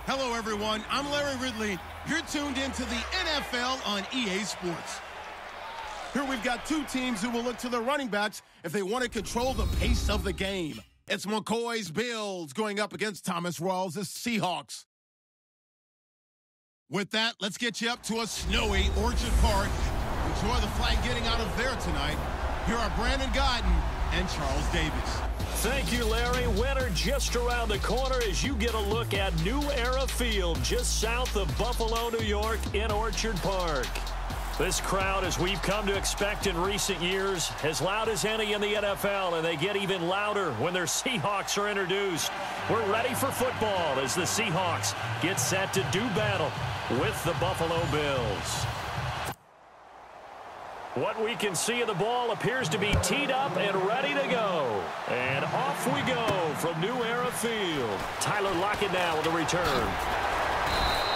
Hello, everyone. I'm Larry Ridley. You're tuned into the NFL on EA Sports. Here we've got two teams who will look to their running backs if they want to control the pace of the game. It's McCoy's Bills going up against Thomas Rawls' Seahawks. With that, let's get you up to a snowy Orchard Park. Enjoy the flag getting out of there tonight. Here are Brandon Godden and Charles Davis. Thank you, Larry. Winter just around the corner as you get a look at New Era Field just south of Buffalo, New York in Orchard Park. This crowd, as we've come to expect in recent years, as loud as any in the NFL, and they get even louder when their Seahawks are introduced. We're ready for football as the Seahawks get set to do battle with the Buffalo Bills. What we can see of the ball appears to be teed up and ready to go. And off we go from New Era Field. Tyler Lockett now with a return.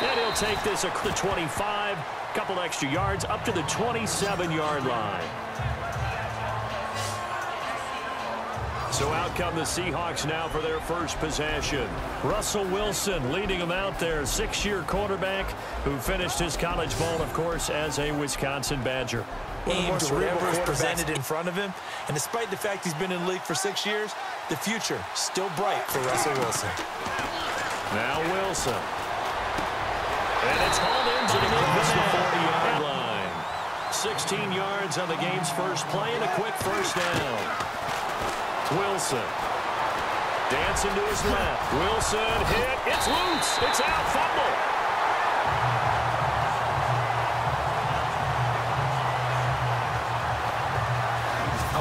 And he'll take this at the 25, couple extra yards up to the 27-yard line. So out come the Seahawks now for their first possession. Russell Wilson leading them out there, 6-year quarterback who finished his college ball, of course, as a Wisconsin Badger. Aimed whatever is presented in front of him, and despite the fact he's been in the league for 6 years, the future still bright for Russell Wilson. Now Wilson. And it's hauled into the 40-yard line. 16 yards on the game's first play and a quick first down. Wilson. Dancing to his left. Wilson hit. It's loose. It's out. Fumble.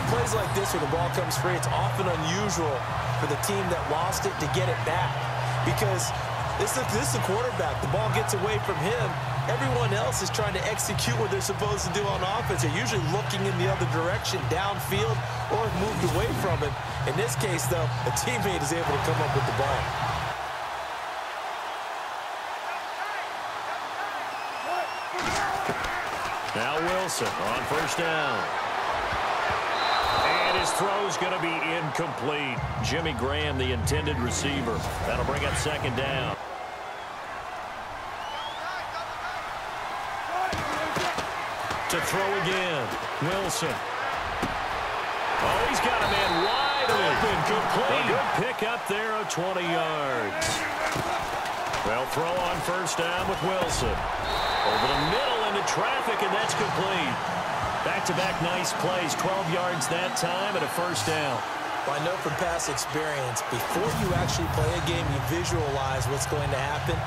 Plays like this where the ball comes free, it's often unusual for the team that lost it to get it back because this is a quarterback. The ball gets away from him. Everyone else is trying to execute what they're supposed to do on offense. They're usually looking in the other direction, downfield, or moved away from it. In this case, though, a teammate is able to come up with the ball. Now Wilson on first down. His throw's going to be incomplete. Jimmy Graham, the intended receiver. That'll bring up second down. To throw again. Wilson. Oh, he's got a man wide open. Complete. A good pick up there of 20 yards. Well, throw on first down with Wilson. Over the middle into traffic, and that's complete. Back-to-back nice plays, 12 yards that time and a first down. Well, I know from past experience, before you actually play a game, you visualize what's going to happen.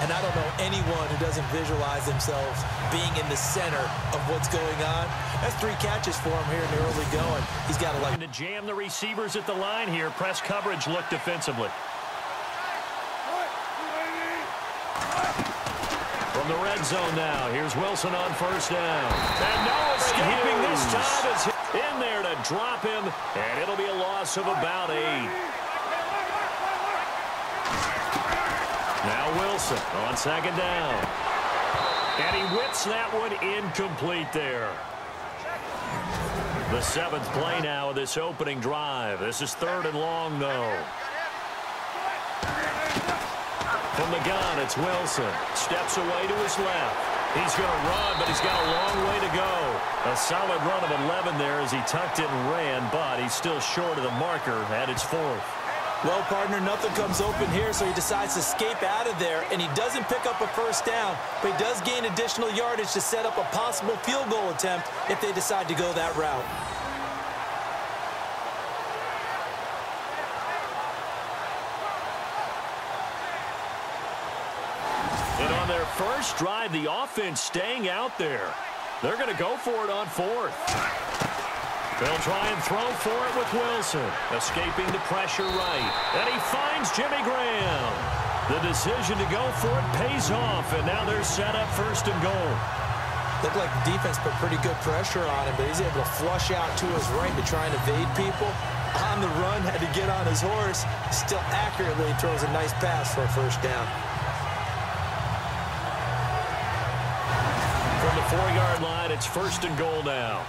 And I don't know anyone who doesn't visualize themselves being in the center of what's going on. That's 3 catches for him here in the early going. He's got to like to jam the receivers at the line here. Press coverage look defensively. From the red zone now, here's Wilson on first down. And no escaping this time is in there to drop him, and it'll be a loss of about 8. Now Wilson on second down. And he whips that one incomplete there. The 7th play now of this opening drive. This is 3rd and long, though. From the gun, it's Wilson. Steps away to his left. He's going to run, but he's got a long way to go. A solid run of 11 there as he tucked it and ran, but he's still short of the marker at its 4th. Well, partner, nothing comes open here, so he decides to escape out of there, and he doesn't pick up a first down, but he does gain additional yardage to set up a possible field goal attempt if they decide to go that route. And on their first drive, the offense staying out there. They're going to go for it on 4th. They'll try and throw for it with Wilson. Escaping the pressure right. And he finds Jimmy Graham. The decision to go for it pays off, and now they're set up 1st and goal. Looked like the defense put pretty good pressure on him, but he's able to flush out to his right to try and evade people. On the run, had to get on his horse. Still accurately throws a nice pass for a first down. From the 4-yard line, it's 1st and goal now.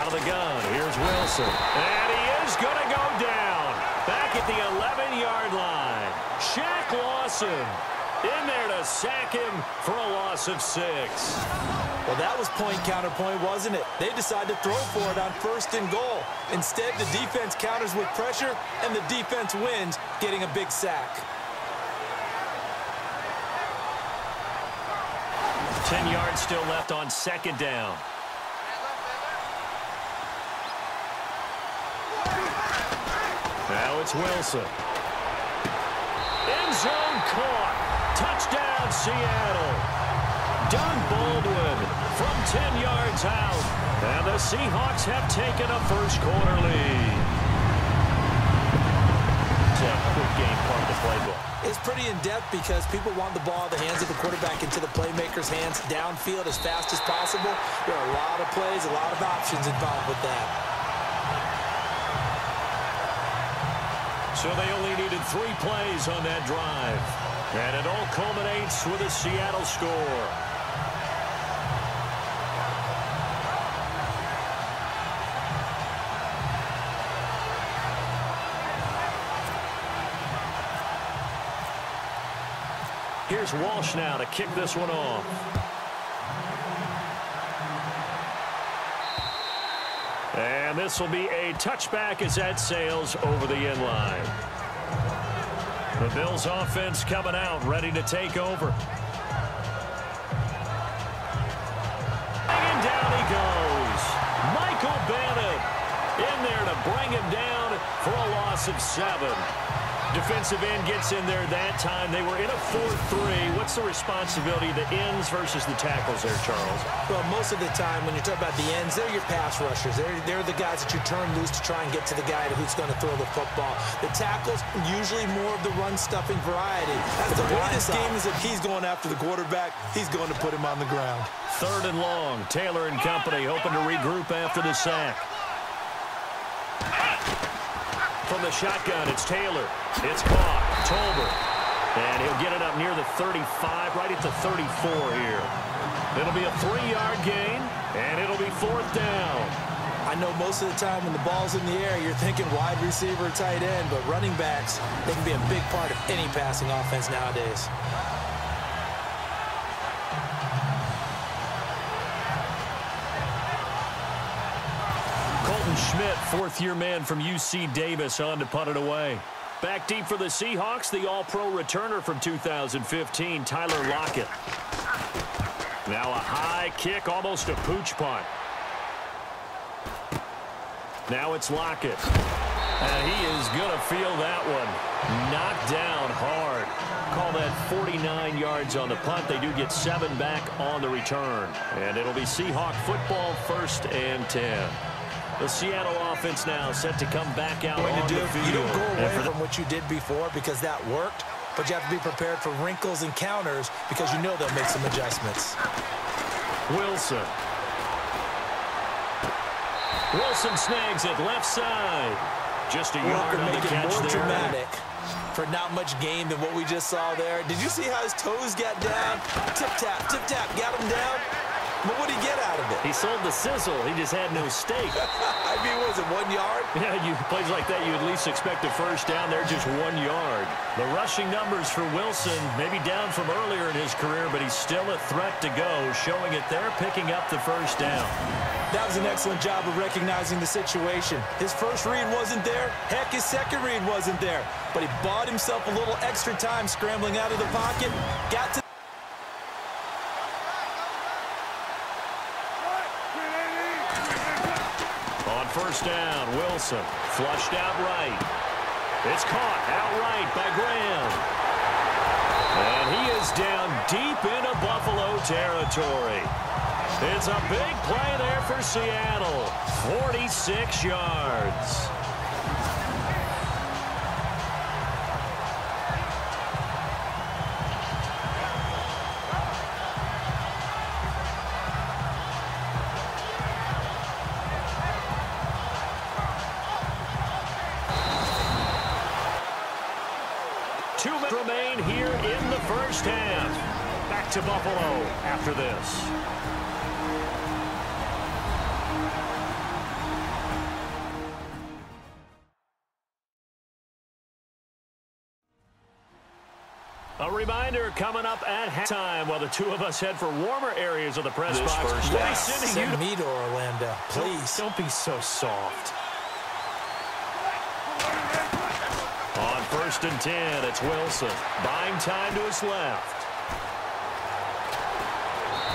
Out of the gun, here's Wilson. And he is going to go down. Back at the 11-yard line. Shaq Lawson in there to sack him for a loss of 6. Well, that was point-counterpoint, wasn't it? They decided to throw for it on 1st and goal. Instead, the defense counters with pressure, and the defense wins, getting a big sack. 10 yards still left on 2nd down. Now it's Wilson. End zone caught. Touchdown, Seattle. Doug Baldwin from 10 yards out. And the Seahawks have taken a first-quarter lead. It's a quick game part of the playbook. It's pretty in-depth because people want the ball in the hands of the quarterback into the playmaker's hands downfield as fast as possible. There are a lot of plays, a lot of options involved with that. So they only needed 3 plays on that drive. And it all culminates with a Seattle score. Here's Walsh now to kick this one off. And this will be a touchback as that sails over the end line. The Bills offense coming out, ready to take over. And down he goes. Michael Bennett in there to bring him down for a loss of 7. Defensive end gets in there that time. They were in a 4-3. What's the responsibility of the ends versus the tackles there, Charles? Well, most of the time when you talk about the ends, they're your pass rushers. They're the guys that you turn loose to try and get to the guy who's going to throw the football. The tackles, usually more of the run-stuffing variety. That's the point of this game is if he's going after the quarterback, he's going to put him on the ground. 3rd and long. Taylor and company hoping to regroup after the sack. From the shotgun, it's Taylor. It's caught. Tolbert. And he'll get it up near the 35, right at the 34 here. It'll be a 3-yard gain, and it'll be 4th down. I know most of the time when the ball's in the air, you're thinking wide receiver, tight end, but running backs, they can be a big part of any passing offense nowadays. Schmidt, 4th-year man from UC Davis, on to punt it away. Back deep for the Seahawks, the All-Pro returner from 2015, Tyler Lockett. Now a high kick, almost a pooch punt. Now it's Lockett. And he is going to feel that one. Knocked down hard. Call that 49 yards on the punt. They do get 7 back on the return. And it'll be Seahawk football, 1st and 10. The Seattle offense now set to come back out on the field. You don't go away from what you did before because that worked, but you have to be prepared for wrinkles and counters because you know they'll make some adjustments. Wilson. Wilson snags it left side. Just a yard on the catch there. Dramatic for not much gain than what we just saw there. Did you see how his toes got down? Tip-tap, got him down. But what did he get out of it? He sold the sizzle. He just had no steak. I mean, was it 1 yard? Yeah, plays like that, you at least expect a first down. They're just 1 yard. The rushing numbers for Wilson, maybe down from earlier in his career, but he's still a threat to go, showing it there, picking up the first down. That was an excellent job of recognizing the situation. His first read wasn't there. Heck, his second read wasn't there. But he bought himself a little extra time scrambling out of the pocket. Got to first down, Wilson flushed out right. It's caught outright by Graham. And he is down deep into Buffalo territory. It's a big play there for Seattle. 46 yards. Remain here in the first half. Back to Buffalo after this. A reminder coming up at halftime while the two of us head for warmer areas of the press box. Send me to Orlando, please. Don't be so soft. On 1st and 10, it's Wilson. Buying time to his left.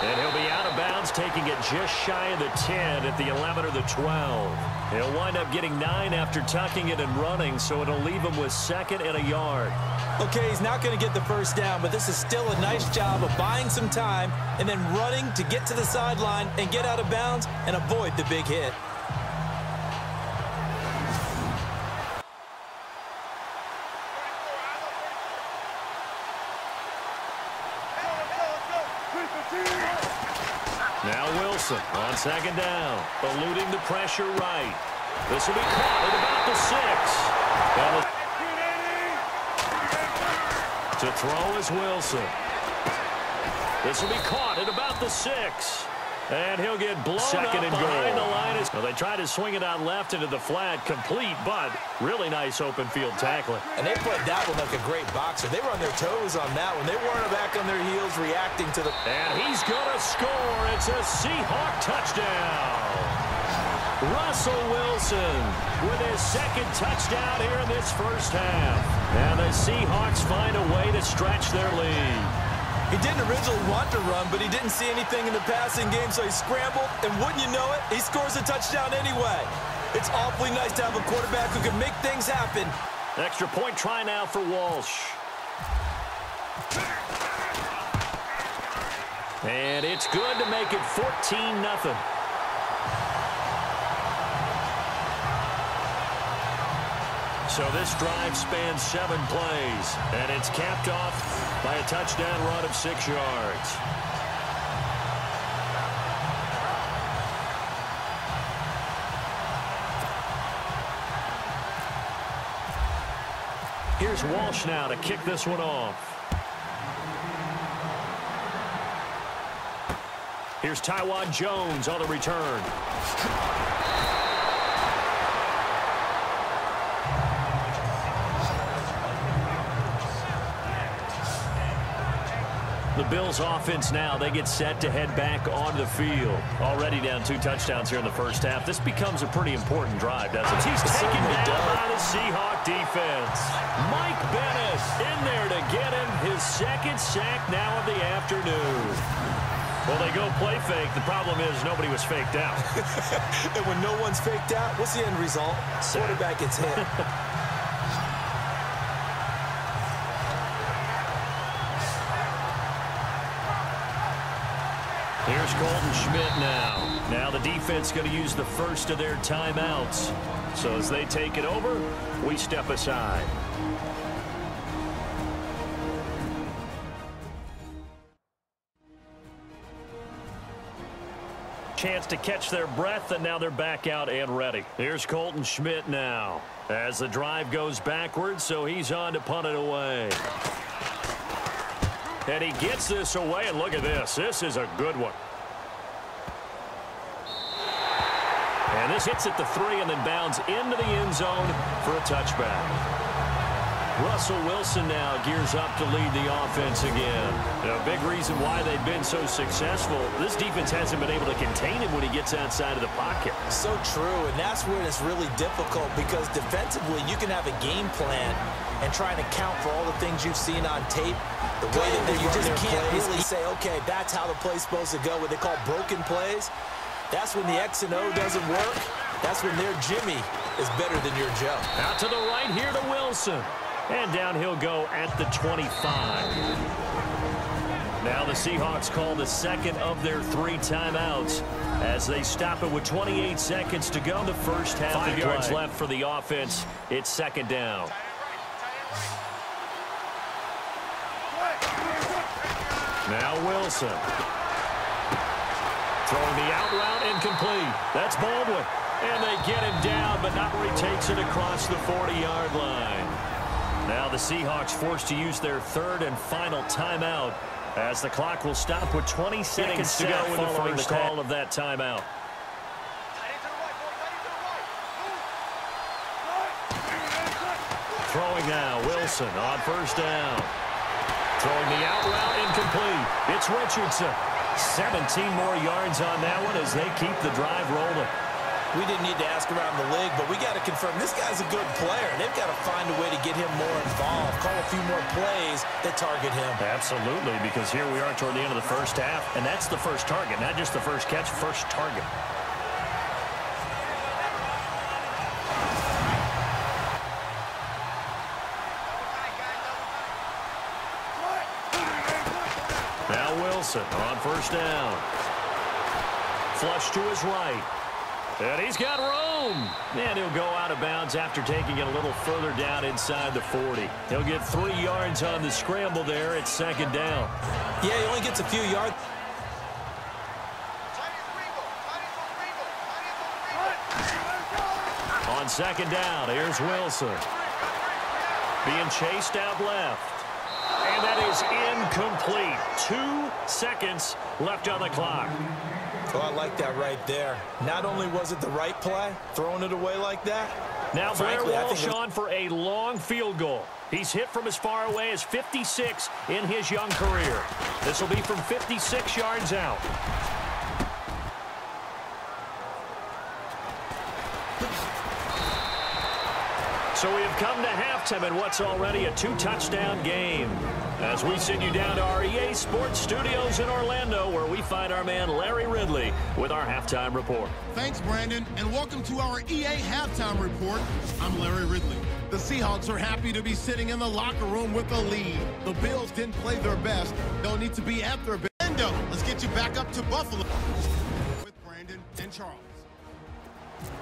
And he'll be out of bounds, taking it just shy of the 10 at the 11 or the 12. He'll wind up getting 9 after tucking it and running, so it'll leave him with 2nd and a yard. Okay, he's not going to get the first down, but this is still a nice job of buying some time and then running to get to the sideline and get out of bounds and avoid the big hit. Now Wilson on 2nd down, eluding the pressure right. This will be caught at about the 6. To throw is Wilson. This will be caught at about the 6. And he'll get blown Second up and behind goal. The line. Well, they tried to swing it out left into the flat, complete, but really nice open field tackling. And they played that one like a great boxer. They were on their toes on that one. They weren't back on their heels reacting to the... And he's going to score. It's a Seahawk touchdown. Russell Wilson with his 2nd touchdown here in this first half. And the Seahawks find a way to stretch their lead. He didn't originally want to run, but he didn't see anything in the passing game, so he scrambled, and wouldn't you know it, he scores a touchdown anyway. It's awfully nice to have a quarterback who can make things happen. Extra point try now for Walsh. And it's good to make it 14-0. So this drive spans 7 plays, and it's capped off by a touchdown run of 6 yards. Here's Walsh now to kick this one off. Here's Taiwan Jones on the return. The Bills offense now, they get set to head back onto the field. Already down 2 touchdowns here in the first half. This becomes a pretty important drive, doesn't it? He's taken down by the Seahawk defense. Mike Bennett in there to get him his 2nd sack now of the afternoon. Well, they go play fake. The problem is nobody was faked out. And when no one's faked out, what's the end result? Quarterback gets hit. Here's Colton Schmidt now. Now the defense going to use the first of their timeouts. So as they take it over, we step aside. Chance to catch their breath, and now they're back out and ready. Here's Colton Schmidt now as the drive goes backwards, so he's on to punt it away. And he gets this away, and look at this. This is a good one. And this hits at the 3 and then bounds into the end zone for a touchback. Russell Wilson now gears up to lead the offense again. A big reason why they've been so successful, this defense hasn't been able to contain him when he gets outside of the pocket. So true, and that's where it's really difficult because defensively you can have a game plan and trying to account for all the things you've seen on tape. The way that you just can't really say, okay, that's how the play's supposed to go. What they call broken plays. That's when the X and O doesn't work. That's when their Jimmy is better than your Joe. Out to the right here to Wilson. And down he'll go at the 25. Now the Seahawks call the 2nd of their 3 timeouts as they stop it with 28 seconds to go in the first half. 5 yards left for the offense. It's 2nd down. Now Wilson. Throwing the out route incomplete. That's Baldwin. And they get him down, but not where he takes it across the 40-yard line. Now the Seahawks forced to use their 3rd and final timeout as the clock will stop with 20 seconds to go in the first call of that timeout. Throwing now, Wilson on 1st down. Throwing the out route incomplete. It's Richardson. 17 more yards on that one as they keep the drive rolling. We didn't need to ask around the league, but we got to confirm this guy's a good player. They've got to find a way to get him more involved, call a few more plays that target him. Absolutely, because here we are toward the end of the first half, and that's the first target, not just the first catch, first target. Now Wilson on first down. Flush to his right. And he's got room. And he'll go out of bounds after taking it a little further down inside the 40. He'll get 3 yards on the scramble there at second down. Yeah, he only gets a few yards. On second down, here's Wilson. Being chased out left. And that is incomplete. 2 seconds left on the clock. Oh, I like that right there. Not only was it the right play, throwing it away like that. Now Blair Walsh on for a long field goal. He's hit from as far away as 56 in his young career. This will be from 56 yards out. So we have come to halftime in what's already a 2-touchdown game. As we send you down to our EA Sports Studios in Orlando, where we find our man Larry Ridley with our halftime report. Thanks, Brandon, and welcome to our EA Halftime Report. I'm Larry Ridley. The Seahawks are happy to be sitting in the locker room with a lead. The Bills didn't play their best. They'll need to be at their best. Let's get you back up to Buffalo with Brandon and Charles.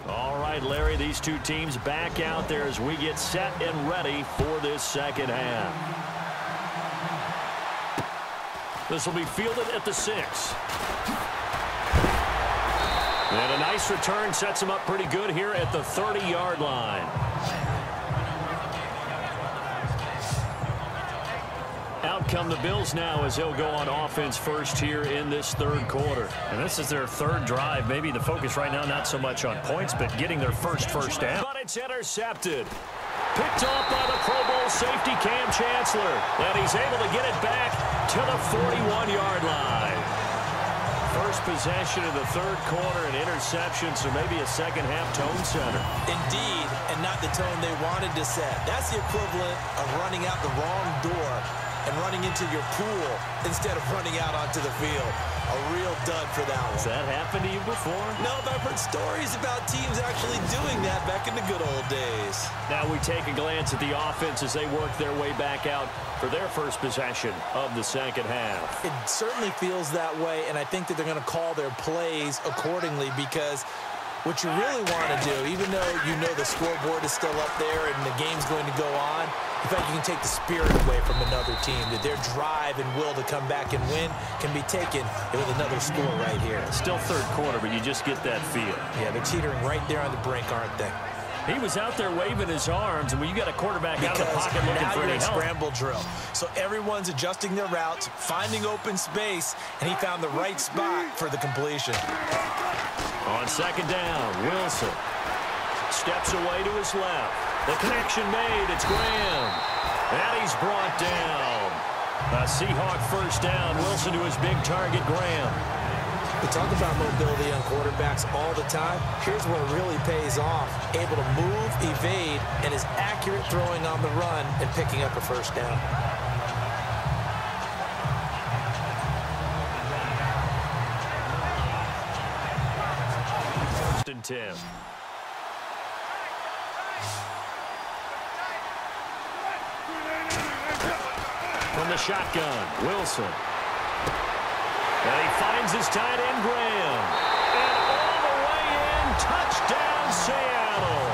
All right, Larry, these two teams back out there as we get set and ready for this second half. This will be fielded at the 6. And a nice return sets him up pretty good here at the 30-yard line. Out come the Bills now as they'll go on offense first here in this third quarter. And this is their third drive. Maybe the focus right now not so much on points, but getting their first down. But it's intercepted. Picked off by the Pro Bowl safety Cam Chancellor. And he's able to get it back to the 41-yard line. First possession of the third quarter, an interception, so maybe a second-half tone setter. Indeed, and not the tone they wanted to set. That's the equivalent of running out the wrong door and running into your pool instead of running out onto the field. A real dud for that one. Has that happened to you before? No, but I've heard stories about teams actually doing that back in the good old days. Now we take a glance at the offense as they work their way back out for their first possession of the second half. It certainly feels that way, and I think that they're going to call their plays accordingly, because what you really want to do, even though you know the scoreboard is still up there and the game's going to go on, in fact, you can take the spirit away from another team, that their drive and will to come back and win can be taken with another score right here. Still third quarter, but you just get that feel. Yeah, they're teetering right there on the brink, aren't they? He was out there waving his arms, and when you got a quarterback out of the pocket looking for any help. Scramble drill. So everyone's adjusting their routes, finding open space, and he found the right spot for the completion. On second down, Wilson steps away to his left. The connection made. It's Graham. And he's brought down. A Seahawk first down. Wilson to his big target, Graham. We talk about mobility on quarterbacks all the time. Here's where it really pays off. Able to move, evade, and is accurate throwing on the run and picking up a first down. First and 10. From the shotgun, Wilson. And he finds his tight end, Graham. And all the way in, touchdown, Seattle.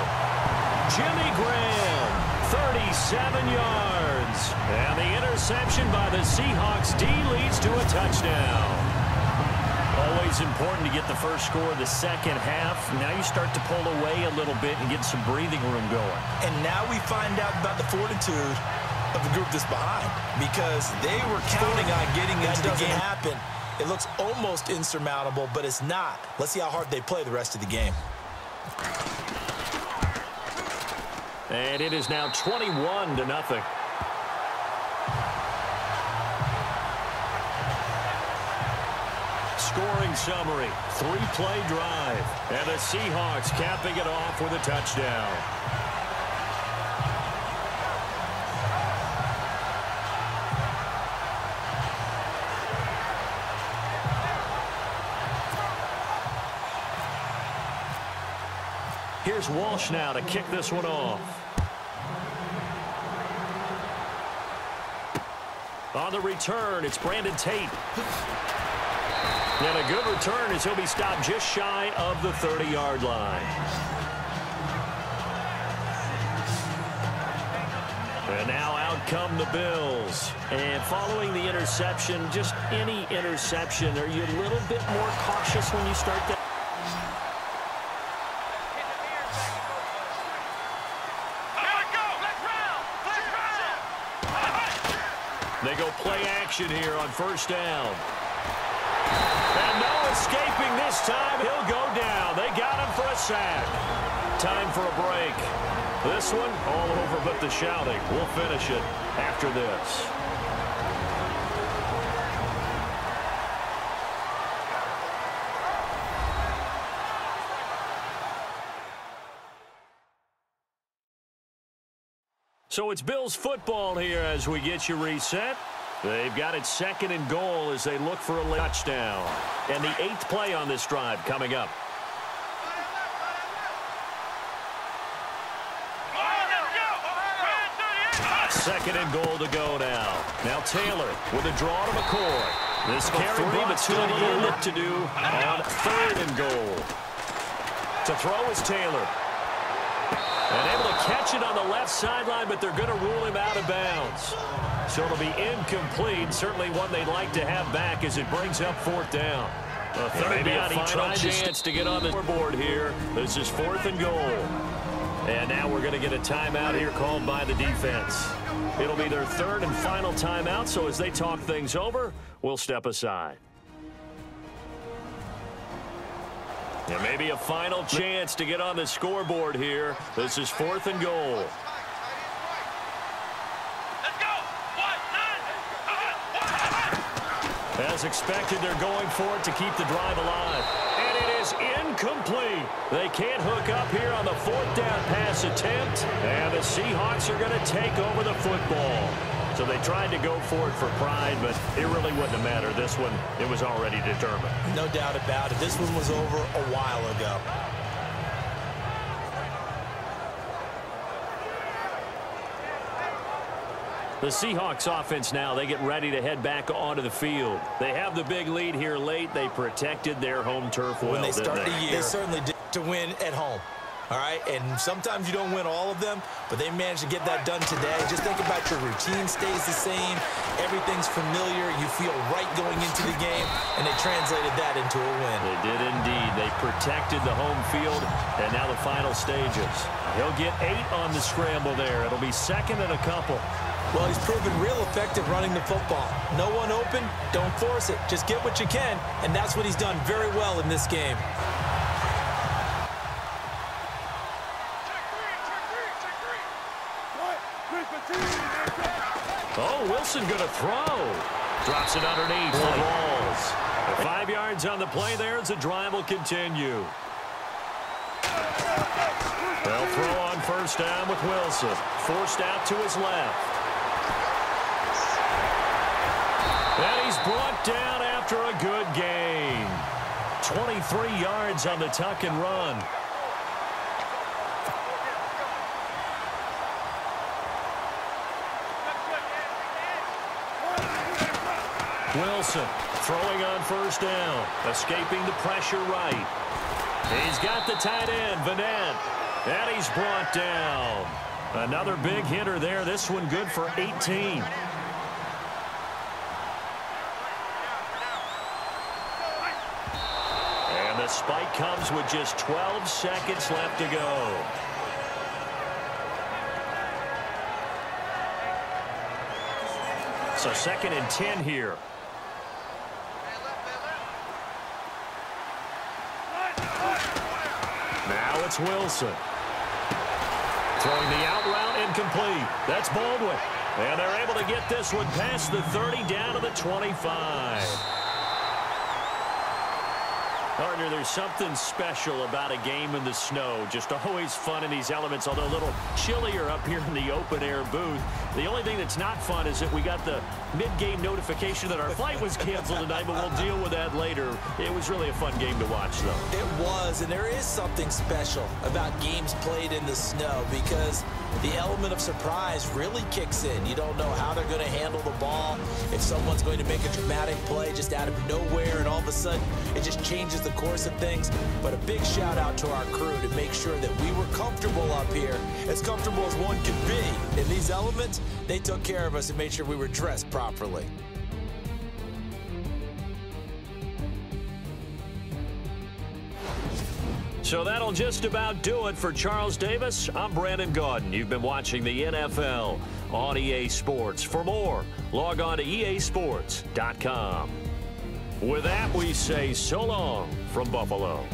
Jimmy Graham, 37 yards. And the interception by the Seahawks D leads to a touchdown. Always important to get the first score of the second half. Now you start to pull away a little bit and get some breathing room going. And now we find out about the fortitude of the group that's behind, because they were counting on getting into the game. Happen. It looks almost insurmountable, but it's not. Let's see how hard they play the rest of the game. And it is now 21-0. scoring summary. 3-play drive. And the Seahawks capping it off with a touchdown. Here's Walsh now to kick this one off. On the return, it's Brandon Tate. And a good return as he'll be stopped just shy of the 30-yard line. And now out come the Bills. And following the interception, just any interception, are you a little bit more cautious when you start that? They go play action here on first down. And no escaping this time. He'll go down. They got him for a sack. Time for a break. This one all over but the shouting. We'll finish it after this. So it's Bills football here as we get you reset. They've got it 2nd and goal as they look for a touchdown. And the 8th play on this drive coming up. Second and goal to go now. Now Taylor with a draw to McCoy. This carry, but still a little work to do on 3rd and goal. To throw is Taylor. And able to catch it on the left sideline, but they're going to rule him out of bounds. So it'll be incomplete. Certainly one they'd like to have back as it brings up 4th down. A 3rd down, he tried chance to get on the scoreboard here. This is 4th and goal. And now we're going to get a timeout here called by the defense. It'll be their 3rd and final timeout, so as they talk things over, we'll step aside. And maybe a final chance to get on the scoreboard here. This is 4th and goal. Let's go. As expected, they're going for it to keep the drive alive. And it is incomplete. They can't hook up here on the 4th down pass attempt. And the Seahawks are going to take over the football. So they tried to go for it for pride, but it really wouldn't have mattered. This one, it was already determined. No doubt about it. This one was over a while ago. The Seahawks offense now, they get ready to head back onto the field. They have the big lead here late. They protected their home turf well, when they didn't start they? the year, they certainly did to win at home. All right, and sometimes you don't win all of them, but they managed to get that done today. Just think about your routine stays the same. Everything's familiar. You feel right going into the game, and they translated that into a win. They did indeed. They protected the home field, and now the final stages. He'll get 8 on the scramble there. It'll be 2nd and a couple. Well, he's proven real effective running the football. No one open, don't force it. Just get what you can, and that's what he's done very well in this game. Oh, Wilson going to throw. Drops it underneath the balls. 5 yards on the play there as the drive will continue. They'll throw on first down with Wilson. Forced out to his left. And he's brought down after a good gain. 23 yards on the tuck and run. Wilson throwing on first down, escaping the pressure right. He's got the tight end, Vanette, and he's brought down. Another big hitter there. This one good for 18. And the spike comes with just 12 seconds left to go. So 2nd and 10 here. Now it's Wilson. Throwing the out route incomplete. That's Baldwin. And they're able to get this one past the 30 down to the 25. Partner, there's something special about a game in the snow. Just always fun in these elements, although a little chillier up here in the open-air booth. The only thing that's not fun is that we got the mid-game notification that our flight was canceled tonight, but we'll deal with that later. It was really a fun game to watch, though. It was, and there is something special about games played in the snow because the element of surprise really kicks in. You don't know how they're going to handle the ball, if someone's going to make a dramatic play just out of nowhere, and all of a sudden it just changes the course of things. But a big shout out to our crew to make sure that we were comfortable up here, as comfortable as one could be. In these elements, they took care of us and made sure we were dressed properly. So that'll just about do it for Charles Davis. I'm Brandon Gaudin. You've been watching the NFL on EA Sports. For more, log on to easports.com. With that, we say so long from Buffalo.